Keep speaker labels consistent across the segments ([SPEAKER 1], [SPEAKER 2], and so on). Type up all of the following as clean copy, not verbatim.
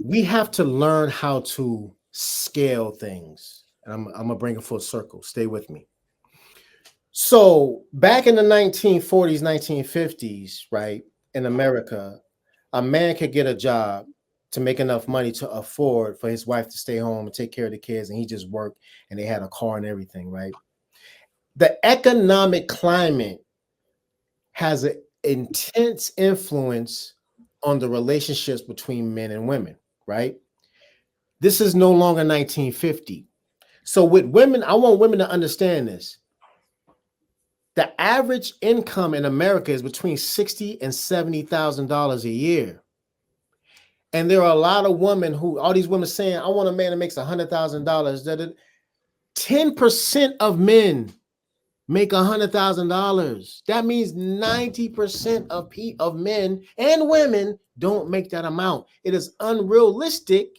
[SPEAKER 1] we have to learn how to scale things. And I'm gonna bring it full circle. Stay with me. So back in the 1940s, 1950s, right, in America, a man could get a job to make enough money to afford for his wife to stay home and take care of the kids, and he just worked and they had a car and everything, right? The economic climate has an intense influence on the relationships between men and women, right? This is no longer 1950. So with women, I want women to understand this. The average income in America is between $60,000 and $70,000 a year. And there are a lot of women who, all these women saying, I want a man that makes $100,000. That 10% of men make $100,000. That means 90% of men and women don't make that amount. It is unrealistic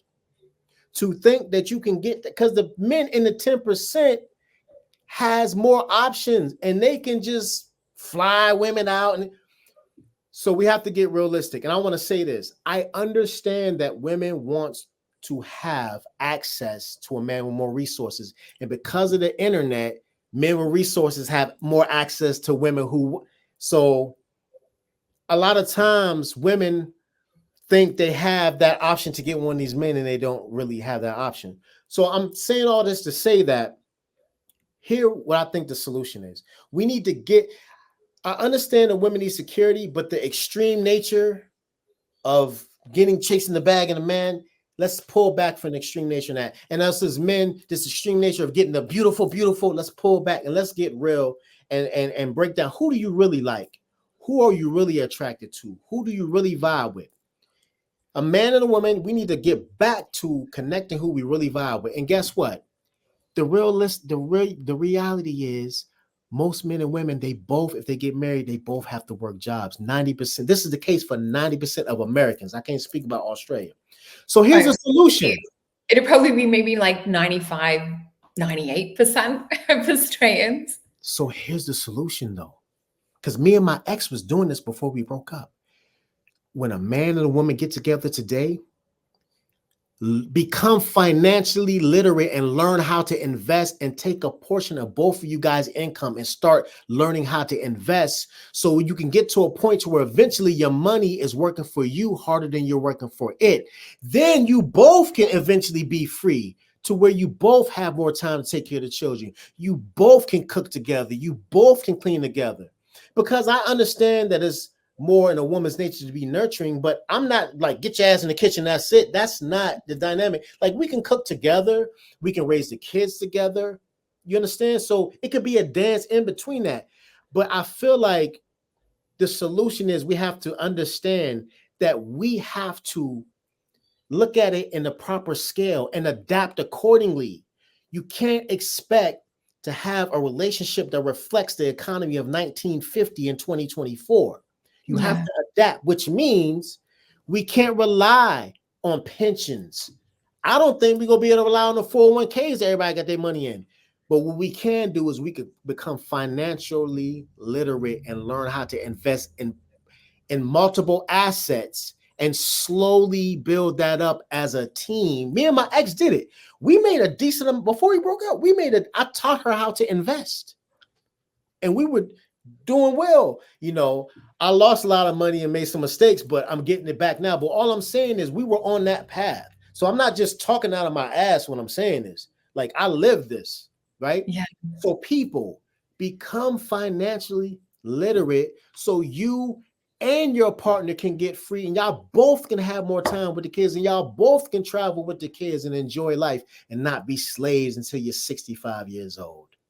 [SPEAKER 1] to think that you can get that, because the men in the 10% has more options and they can just fly women out. And so we have to get realistic. And I want to say this. I understand that women want to have access to a man with more resources. And because of the internet, men with resources have more access to women who, so a lot of times women think they have that option to get one of these men and they don't really have that option. So I'm saying all this to say that here, what I think the solution is, we need to get, I understand that women need security, but the extreme nature of chasing the bag and the man, let's pull back from the extreme nature of that. And us as men, this extreme nature of getting the beautiful, let's pull back and let's get real and break down. Who do you really like? Who are you really attracted to? Who do you really vibe with? A man and a woman, we need to get back to connecting who we really vibe with. And guess what? The reality is most men and women, they both, if they get married, they both have to work jobs. 90%. This is the case for 90% of Americans. I can't speak about Australia. So here's a solution.
[SPEAKER 2] It'd probably be maybe like 95, 98% of Australians.
[SPEAKER 1] So here's the solution though. Because me and my ex was doing this before we broke up. When a man and a woman get together today, become financially literate and learn how to invest and take a portion of both of you guys' income and start learning how to invest so you can get to a point where eventually your money is working for you harder than you're working for it. Then you both can eventually be free to where you both have more time to take care of the children. You both can cook together. You both can clean together. Because I understand that it's more in a woman's nature to be nurturing, but I'm not like, get your ass in the kitchen, that's it. That's not the dynamic. Like, we can cook together, we can raise the kids together. You understand? So it could be a dance in between that. But I feel like the solution is we have to understand that we have to look at it in the proper scale and adapt accordingly. You can't expect to have a relationship that reflects the economy of 1950 and 2024. You have to adapt, which means we can't rely on pensions. I don't think we're going to be able to rely on the 401ks that everybody got their money in. But what we can do is we could become financially literate and learn how to invest in multiple assets and slowly build that up as a team. Me and my ex did it. We made a decent, before we broke up, I taught her how to invest. And we would doing well. You know, I lost a lot of money and made some mistakes, but I'm getting it back now. But all I'm saying is we were on that path. So I'm not just talking out of my ass when I'm saying this. Like, I live this, right?
[SPEAKER 2] Yeah.
[SPEAKER 1] So people, become financially literate so you and your partner can get free and y'all both can have more time with the kids and y'all both can travel with the kids and enjoy life and not be slaves until you're 65 years old.